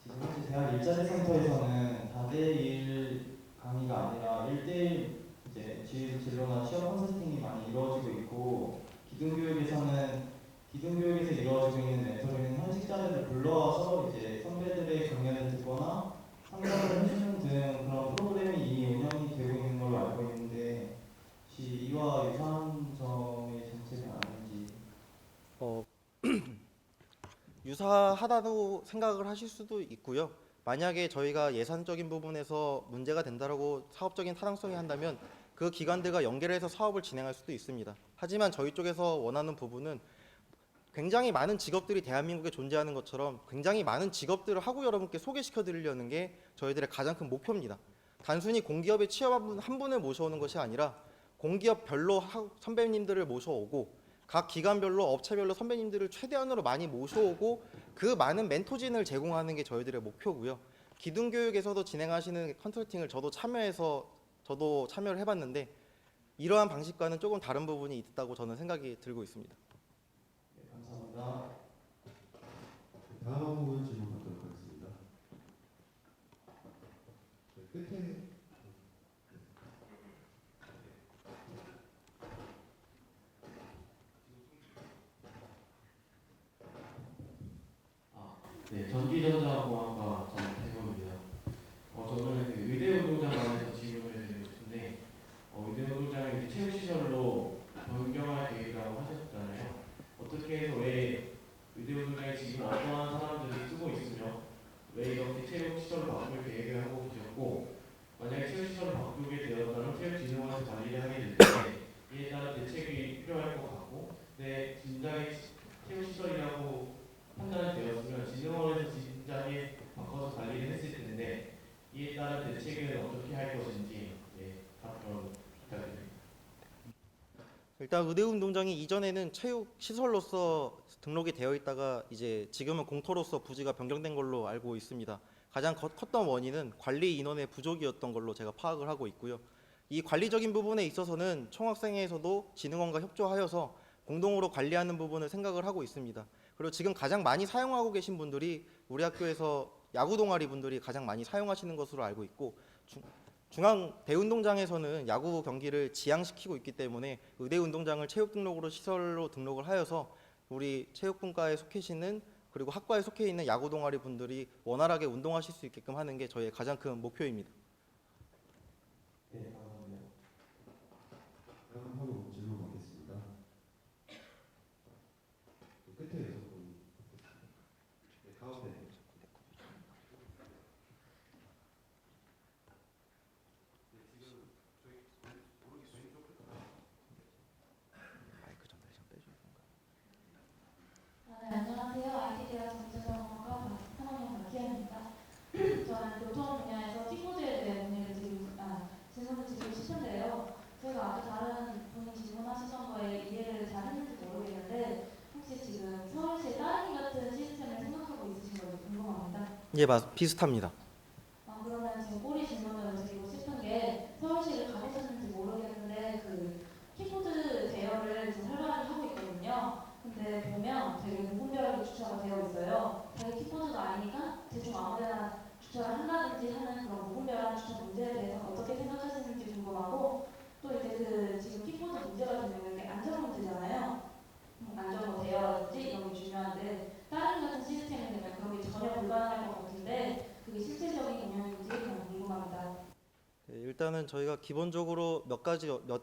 지금 현재 대학 일자리 센터에서는 다대일 강의가 아니라 1대1 이제 진로나 취업 컨설팅이 많이 이루어지고 있고 기존교육에서 이루어지고 있는 멘토링은 현직자들을 불러와서 이제 선배들의 강연을 듣거나 상담을 해주는 등 그런 프로그램이 이미 운영이 되고 있는 걸로 알고 있는데 혹시 이와 유사한 점의 정책은 아닌지. 유사하다고 생각을 하실 수도 있고요. 만약에 저희가 예산적인 부분에서 문제가 된다라고 사업적인 타당성이 한다면 그 기관들과 연계해서 사업을 진행할 수도 있습니다. 하지만 저희 쪽에서 원하는 부분은 굉장히 많은 직업들이 대한민국에 존재하는 것처럼 굉장히 많은 직업들을 하고 여러분께 소개시켜 드리려는 게 저희들의 가장 큰 목표입니다. 단순히 공기업에 취업한 한 분을 모셔오는 것이 아니라 공기업별로 선배님들을 모셔오고 각 기관별로 업체별로 선배님들을 최대한으로 많이 모셔오고 그 많은 멘토진을 제공하는 게 저희들의 목표고요. 기둥교육에서도 진행하시는 컨설팅을 저도 참여를 해봤는데 이러한 방식과는 조금 다른 부분이 있다고 저는 생각이 들고 있습니다. 네, 감사합니다. 다음 부분 질문 받도록 하겠습니다. 끝에 네, 전기전자공학과 전태범입니다. 저는 그 의대 운동장 관해서 질문을 드리고 싶은데 의대 운동장을 체육시설로 변경할 계획이라고 하셨잖아요. 어떻게 해서 왜 의대 운동장에 지금 어떠한 사람들이 쓰고 있으며 왜 이렇게 체육시설을 바꿀 계획을 하고 계셨고 만약에 체육시설을 바꾸게 되었다면 체육진흥원에서 관리를 하게 될 때 이에 따른 대책이 필요할 것 같고 근데 진작에 체육시설이라고 판단이 되었으면 진흥원에서 진작에 바꿔서 관리를 했을 텐데 이에 따른 대책은 어떻게 할 것인지 답변 부탁드립니다. 일단 의대운동장이 이전에는 체육시설로서 등록이 되어 있다가 이제 지금은 공터로서 부지가 변경된 걸로 알고 있습니다. 가장 컸던 원인은 관리 인원의 부족이었던 걸로 제가 파악을 하고 있고요. 이 관리적인 부분에 있어서는 총학생회에서도 진흥원과 협조하여서 공동으로 관리하는 부분을 생각을 하고 있습니다. 그리고 지금 가장 많이 사용하고 계신 분들이 우리 학교에서 야구 동아리 분들이 가장 많이 사용하시는 것으로 알고 있고, 중앙 대운동장에서는 야구 경기를 지향시키고 있기 때문에 의대 운동장을 체육 등록으로 시설로 등록을 하여서 우리 체육분과에 속해 있는 그리고 학과에 속해 있는 야구 동아리 분들이 원활하게 운동하실 수 있게끔 하는 게 저희의 가장 큰 목표입니다. 네, 감사합니다. 다음 하고 질문 받겠습니다. 끝에 여섯 분 받겠습니다. 네, 가운데. 네, 안녕하세요. IT대학 전자정보과 3학년 박희연입니다. 저는 교통 분야에서 키보드에 대해 질문을 드리고 싶은데요. 제가 아주 다른 분이 질문하시던 거에 이해를 잘 했는지 모르겠는데 혹시 지금 서울시에 따릉이 같은 시스템을 생각하고 있으신 건지 궁금합니다. 예, 비슷합니다. 그러면 지금 꼬리 질문을 드리고 싶은 게 서울시를 가보셨는지 모르겠는데 그 키보드 대여를 지금 활발하게 하고 있거든요. 근데 보면 되게 무분별하게 주차가 되어 있어요. 자기 키보드가 아니니까 대충 아무데나 주차를 한다든지 하는 그런 무분별한 주차 문제에 대해서 어떻게 생각하시는지 궁금하고, 또 이제 그 지금 키보드 문제가 되는 게 안전 문제잖아요. 안전으로 대여라든지 이런 게 중요한데 다른 같은 시스템이 되면 그런 게 전혀 불가능할 것 같은데 그게 실질적인 영향인지 궁금합니다. 네, 일단은 저희가 기본적으로 몇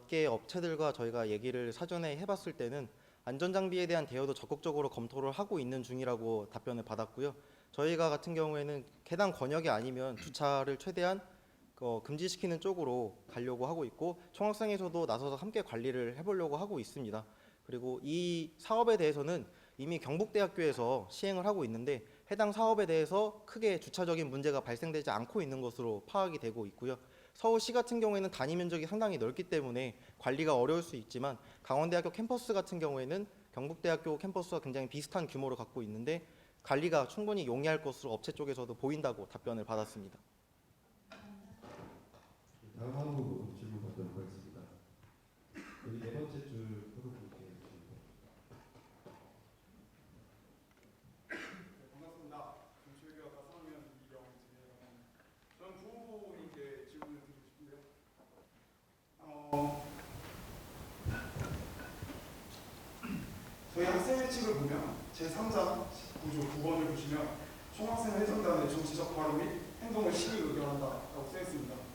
개의 업체들과 저희가 얘기를 사전에 해봤을 때는 안전장비에 대한 대여도 적극적으로 검토를 하고 있는 중이라고 답변을 받았고요. 저희가 같은 경우에는 해당 권역이 아니면 주차를 최대한 금지시키는 쪽으로 가려고 하고 있고, 총학생에서도 나서서 함께 관리를 해보려고 하고 있습니다. 그리고 이 사업에 대해서는 이미 경북대학교에서 시행을 하고 있는데 해당 사업에 대해서 크게 주차적인 문제가 발생되지 않고 있는 것으로 파악이 되고 있고요. 서울시 같은 경우에는 단위 면적이 상당히 넓기 때문에 관리가 어려울 수 있지만 강원대학교 캠퍼스 같은 경우에는 경북대학교 캠퍼스와 굉장히 비슷한 규모를 갖고 있는데 관리가 충분히 용이할 것으로 업체 쪽에서도 보인다고 답변을 받았습니다. 다음 하고 질문 받도록 하겠습니다. 여기 네 번째 줄 후보분께 질문. 반갑습니다. 정치외교학과 3학년 이병진이라고 합니다. 저는 부후보님께 질문을 드리고 싶은데요. 저희 학생 회칙을 보면 제3장 구조 9번을 보시면 총학생 회장단의 정치적 발언 및 행동을 시비 의견한다라고 쓰여있습니다.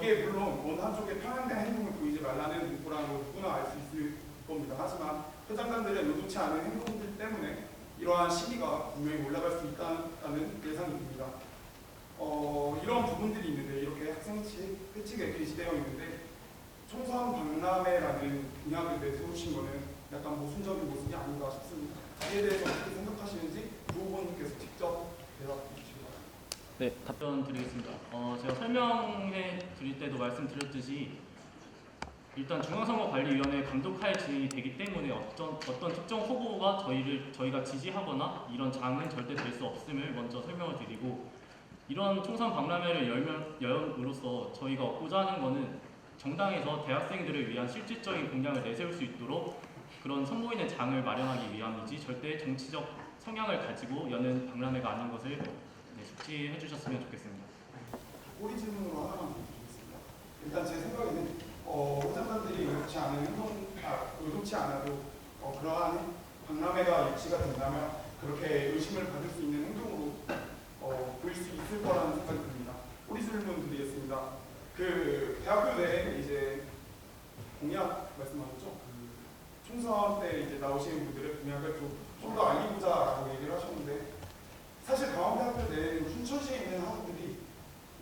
이게 물론 어느 한쪽에 편향된 행동을 보이지 말라는 문구라는 걸 누구나 알 수 있을 겁니다. 하지만 회장단들의 의도치 않은 행동들 때문에 이러한 시비가 분명히 올라갈 수 있다는 예상이 듭니다. 이런 부분들이 있는데 이렇게 학생 회칙에 게시되어 있는데 총선 박람회라는 공약을 내세우신 거는 약간 모순적인 모습이 아닌가 싶습니다. 이에 대해서 어떻게 생각하시는지 부 후보님께서 직접 대답해 주시기 바랍니다. 네, 답변 드리겠습니다. 제가 설명해 드릴 때도 말씀드렸듯이 일단 중앙선거관리위원회 감독하에 진행이 되기 때문에 어떤 특정 후보가 저희가 지지하거나 이런 장은 절대 될 수 없음을 먼저 설명을 드리고, 이런 총선 박람회를 열음으로써 저희가 얻고자 하는 것은 정당에서 대학생들을 위한 실질적인 공약을 내세울 수 있도록 그런 선보이는 장을 마련하기 위함이지 절대 정치적 성향을 가지고 여는 박람회가 아닌 것을 숙지해 주셨으면 좋겠습니다. 꼬리 질문으로 하나만 드리겠습니다. 일단 제 생각에는 회장단들이 의도치 않아도 그러한 박람회가 유치가 된다면 그렇게 의심을 받을 수 있는 행동으로 보일 수 있을 거라는 생각이 듭니다. 꼬리 질문 드리겠습니다. 그 대학교 내에 이제 공약 말씀하셨죠? 총선 때 이제 나오시는 분들의 공약을 좀 더 알리고자라고 얘기를 하셨는데, 사실 강원대학교 내에는 춘천시에 있는 학우들이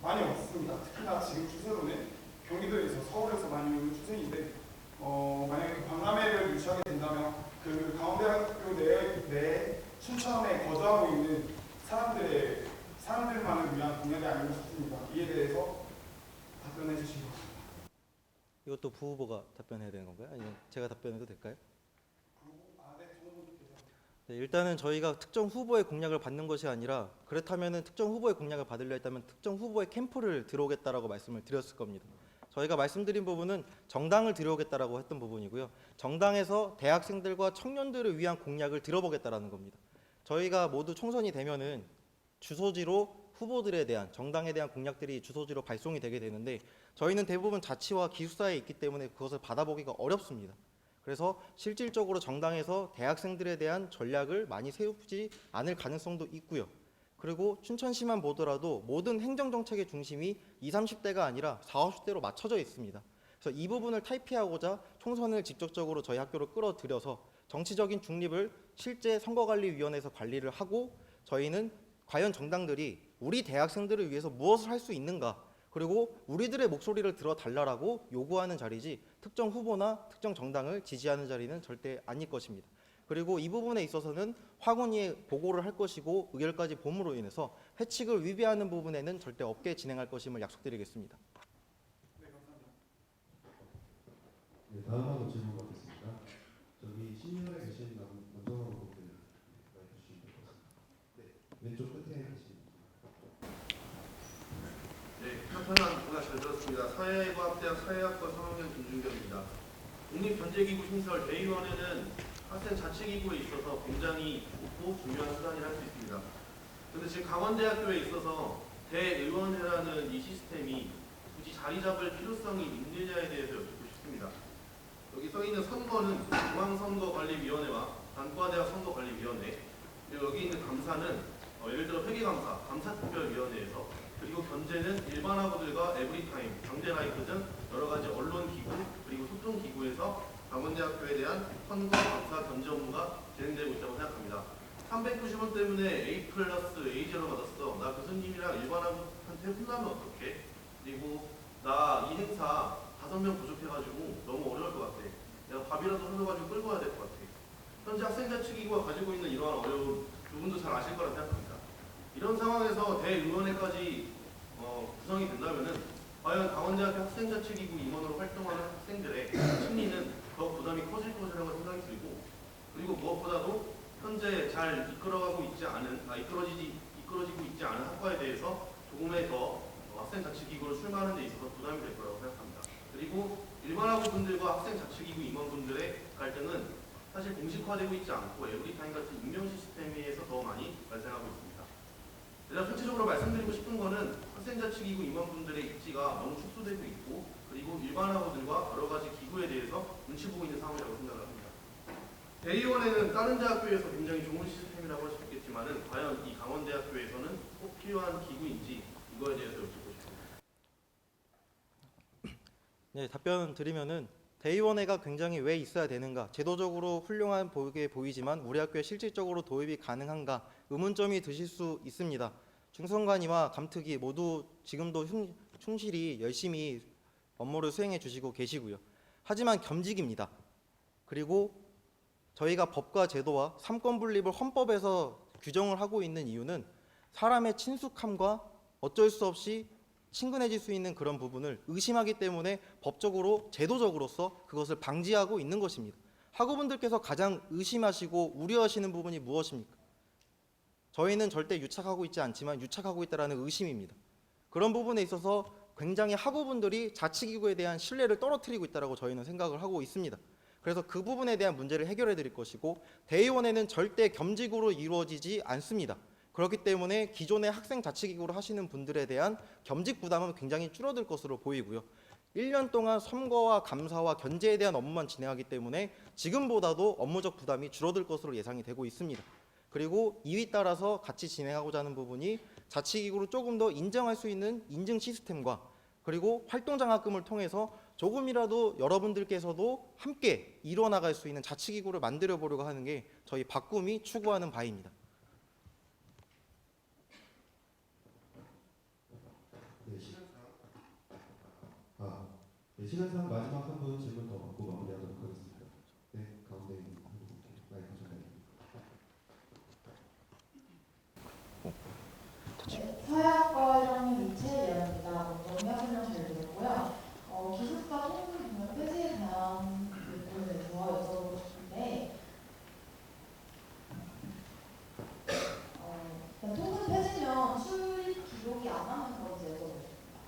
많이 없습니다. 특히나 지금 추세로는 경기도에서 서울에서 많이 오는 추세인데, 만약에 그 박람회를 유치하게 된다면 그 강원대학교 내에 춘천에 거주하고 있는 사람들만을 위한 공약이 아닌가 싶습니다. 이에 대해서 답변해 주시기 바랍니다. 이것도 부 후보가 답변해야 되는 건가요? 아니면 제가 답변해도 될까요? 네, 일단은 저희가 특정 후보의 공약을 받는 것이 아니라, 그렇다면은 특정 후보의 공약을 받으려 했다면 특정 후보의 캠프를 들어오겠다라고 말씀을 드렸을 겁니다. 저희가 말씀드린 부분은 정당을 들여오겠다라고 했던 부분이고요. 정당에서 대학생들과 청년들을 위한 공약을 들어보겠다라는 겁니다. 저희가 모두 총선이 되면은 주소지로 후보들에 대한 정당에 대한 공약들이 주소지로 발송이 되게 되는데 저희는 대부분 자치와 기숙사에 있기 때문에 그것을 받아보기가 어렵습니다. 그래서 실질적으로 정당에서 대학생들에 대한 전략을 많이 세우지 않을 가능성도 있고요. 그리고 춘천시만 보더라도 모든 행정정책의 중심이 20, 30대가 아니라 40, 50대로 맞춰져 있습니다. 그래서 이 부분을 탈피하고자 총선을 직접적으로 저희 학교로 끌어들여서 정치적인 중립을 실제 선거관리위원회에서 관리를 하고 저희는 과연 정당들이 우리 대학생들을 위해서 무엇을 할 수 있는가, 그리고 우리들의 목소리를 들어달라고 요구하는 자리지 특정 후보나 특정 정당을 지지하는 자리는 절대 아닐 것입니다. 그리고 이 부분에 있어서는 학원위에 보고를 할 것이고 의결까지 봄으로 인해서 회칙을 위배하는 부분에는 절대 없게 진행할 것임을 약속드리겠습니다. 네, 감사합니다. 네, 다음으로 질문 받겠습니다. 저기 신문에 계신 남정호 분들 마이크 주시면 될 것 같습니다. 네, 왼쪽 끝에 계신. 네, 편편한 문화 잘 들었습니다. 사회과학대학 사회학과 3학년 김준경입니다. 국립변제기구 신설 대의원회는 학생 자치기구에 있어서 굉장히 좋고 중요한 수단이라 할 수 있습니다. 그런데 지금 강원대학교에 있어서 대의원회라는 이 시스템이 굳이 자리 잡을 필요성이 있느냐에 대해서 여쭙고 싶습니다. 여기 써 있는 선거는 중앙선거관리위원회와 단과대학 선거관리위원회, 그리고 여기 있는 감사는 예를 들어 회계감사, 감사특별위원회에서, 그리고 견제는 일반 학우들과 에브리타임, 강제라이프 등 여러 가지 언론기구 그리고 소통기구에서 강원대학교에 대한 선거, 감사, 견제 업무가 진행되고 있다고 생각합니다. 390원 때문에 A 플러스 A0 받았어. 나 교수님이랑 일반 학우한테 혼나면 어떡해? 그리고 나 이 행사 5명 부족해가지고 너무 어려울 것 같아. 내가 밥이라도 흘러가지고 끌고 와야 될 것 같아. 현재 학생자치기구가 가지고 있는 이러한 어려움 두 분도 잘 아실 거라 생각합니다. 이런 상황에서 대의원회까지 구성이 된다면은 과연 강원대학교 학생자치기구 임원으로 활동하는 학생들의 심리는 더 부담이 커질 것이라고 생각이 들고, 그리고 무엇보다도 현재 잘 이끌어지고 있지 않은 학과에 대해서 조금의 더 학생자치기구를 출마하는 데 있어서 부담이 될 거라고 생각합니다. 그리고 일반 학우분들과 학생자치기구 임원분들의 갈등은 사실 공식화되고 있지 않고 에브리타임 같은 임명 시스템에 의해서 더 많이 발생하고 있습니다. 제가 구체적으로 말씀드리고 싶은 거는 학생자치기구 임원분들의 입지가 너무 축소되고 있고, 그리고 일반 학우들과 여러 가지 기구에 대해서 눈치 보고 있는 상황이라고 생각을 합니다. 대의원회는 다른 대학교에서 굉장히 좋은 시스템이라고 할 수 있겠지만은 과연 이 강원대학교에서는 꼭 필요한 기구인지 이거에 대해서 여쭙고 싶습니다. 네, 답변 드리면은 대의원회가 굉장히 왜 있어야 되는가, 제도적으로 훌륭한 보게 보이지만 우리 학교에 실질적으로 도입이 가능한가 의문점이 드실 수 있습니다. 중선관위와 감특위 모두 지금도 충실히 열심히 업무를 수행해 주시고 계시고요. 하지만 겸직입니다. 그리고 저희가 법과 제도와 삼권분립을 헌법에서 규정을 하고 있는 이유는 사람의 친숙함과 어쩔 수 없이 친근해질 수 있는 그런 부분을 의심하기 때문에 법적으로 제도적으로서 그것을 방지하고 있는 것입니다. 학우분들께서 가장 의심하시고 우려하시는 부분이 무엇입니까? 저희는 절대 유착하고 있지 않지만 유착하고 있다는 의심입니다. 그런 부분에 있어서 굉장히 학우분들이 자치기구에 대한 신뢰를 떨어뜨리고 있다고 저희는 생각을 하고 있습니다. 그래서 그 부분에 대한 문제를 해결해 드릴 것이고, 대의원회는 절대 겸직으로 이루어지지 않습니다. 그렇기 때문에 기존의 학생 자치기구를 하시는 분들에 대한 겸직 부담은 굉장히 줄어들 것으로 보이고요. 1년 동안 선거와 감사와 견제에 대한 업무만 진행하기 때문에 지금보다도 업무적 부담이 줄어들 것으로 예상이 되고 있습니다. 그리고 이에 따라서 같이 진행하고자 하는 부분이 자치기구를 조금 더 인정할 수 있는 인증 시스템과, 그리고 활동장학금을 통해서 조금이라도 여러분들께서도 함께 이뤄나갈 수 있는 자치기구를 만들어 보려고 하는 게 저희 박꿈이 추구하는 바입니다. 시간상 마지막 한 분 질문 더 받고 마무리하도록 하겠습니다. 네, 가운데 있는 분께 마이크 전달드립니다. 네, 서양과 1학년 이채예언입니다. 정리하 설명 잘 들었고요. 기숙사 통금 분야 폐지에 대한 부분에 대해서 여쭤보고 싶은데, 통금 폐지면 출입 기록이 안 남는 건지 여쭤보고 싶습니다.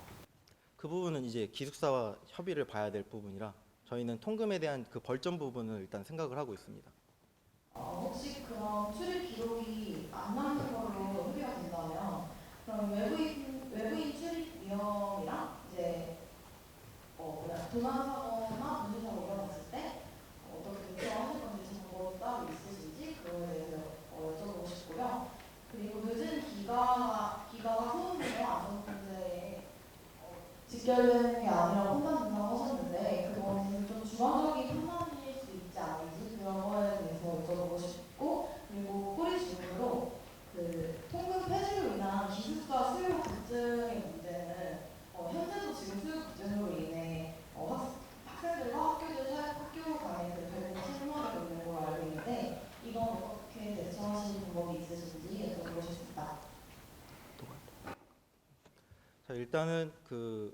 그 부분은 부분은 이제 기숙사와 협의를 봐야 될 부분이라 저희는 통금에 대한 그 벌점 부분을 일단 생각을 하고 있습니다. 혹시 그런 출입 기록이 안 남는 걸로 협의가 된다면 그럼 외부인 출입 위험이랑 이제 도난 사고나 분실 사고가 일어났을 때 어떻게 대처하실 건지 정보 따로 있으신지 그거에 대해서 여쭤보고 싶고요. 그리고 늦은 기가가 소음이나 안전 문제에 직결되는 게 아니라 혼란 된다고 하셨는데 그거는 좀 주관적인 판단일 수 있지 않은지 그런 거에 대해서 여쭤보고 싶고 그리고 꼬리 질문으로 그 통금 폐지로 인한 기숙사 수요 급증의 문제는 현재도 지금 수요 급증으로 인해 학생들과 학교 간의 그 갈등이 심화되고 있는 걸로 알고 있는데 이건 어떻게 대처하실 방법이 있으신지 여쭤보고 싶습니다. 자, 일단은 그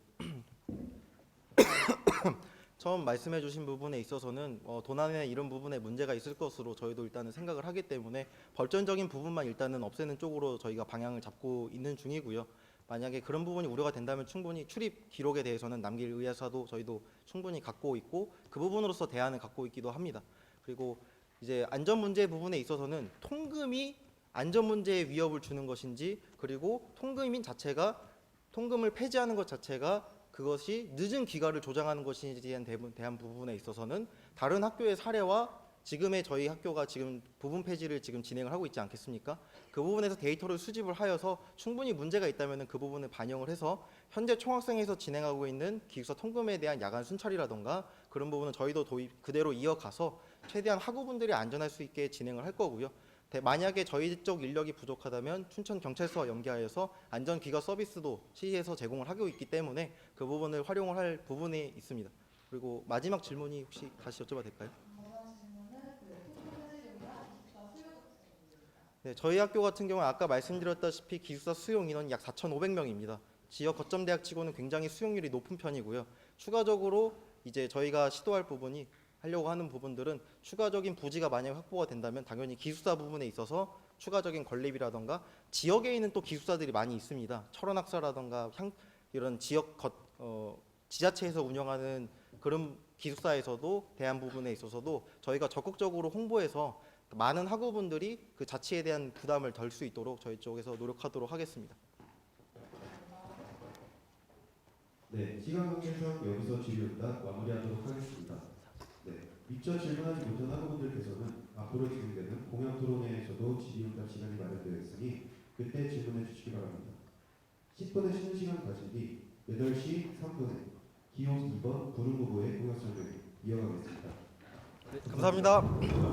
처음 말씀해 주신 부분에 있어서는 도난이나 이런 부분에 문제가 있을 것으로 저희도 일단은 생각을 하기 때문에 벌점적인 부분만 일단은 없애는 쪽으로 저희가 방향을 잡고 있는 중이고요. 만약에 그런 부분이 우려가 된다면 충분히 출입 기록에 대해서는 남길 의사도 저희도 충분히 갖고 있고 그 부분으로서 대안을 갖고 있기도 합니다. 그리고 이제 안전 문제 부분에 있어서는 통금이 안전 문제에 위협을 주는 것인지 그리고 통금인 자체가 통금을 폐지하는 것 자체가 그것이 늦은 기가를 조장하는 것인지에 대한 부분에 있어서는 다른 학교의 사례와 지금의 저희 학교가 지금 부분 폐지를 지금 진행을 하고 있지 않겠습니까? 그 부분에서 데이터를 수집을 하여서 충분히 문제가 있다면 그 부분을 반영을 해서 현재 총학생에서 진행하고 있는 기숙사 통금에 대한 야간 순찰이라던가 그런 부분은 저희도 그대로 이어가서 최대한 학우분들이 안전할 수 있게 진행을 할 거고요. 만약에 저희 쪽 인력이 부족하다면 춘천경찰서와 연계하여서 안전기가 서비스도 시에서 제공을 하고 있기 때문에 그 부분을 활용을 할 부분이 있습니다. 그리고 마지막 질문이 혹시 다시 여쭤봐도 될까요? 네, 저희 학교 같은 경우는 아까 말씀드렸다시피 기숙사 수용 인원이 약 4,500명입니다. 지역 거점 대학 치고는 굉장히 수용률이 높은 편이고요. 추가적으로 이제 저희가 시도할 부분이 하려고 하는 부분들은 추가적인 부지가 만약 확보가 된다면 당연히 기숙사 부분에 있어서 추가적인 건립이라던가 지역에 있는 또 기숙사들이 많이 있습니다. 철원학사라던가 이런 지역 지자체에서 운영하는 그런 기숙사에서도 대한 부분에 있어서도 저희가 적극적으로 홍보해서 많은 학우분들이 그 자치에 대한 부담을 덜 수 있도록 저희 쪽에서 노력하도록 하겠습니다. 네, 시간 관계상 여기서 질의응답 마무리하도록 하겠습니다. 네, 미처 질문하지 못한 학우분들께서는 앞으로 진행되는 공약 토론회에서도 질의응답 시간이 마련되어 있으니 그때 질문해 주시기 바랍니다. 10분의 쉬는 시간 가진 뒤 8시 3분에 기호 2번 구름 후보의 공약 설명을 이어가겠습니다. 네, 감사합니다.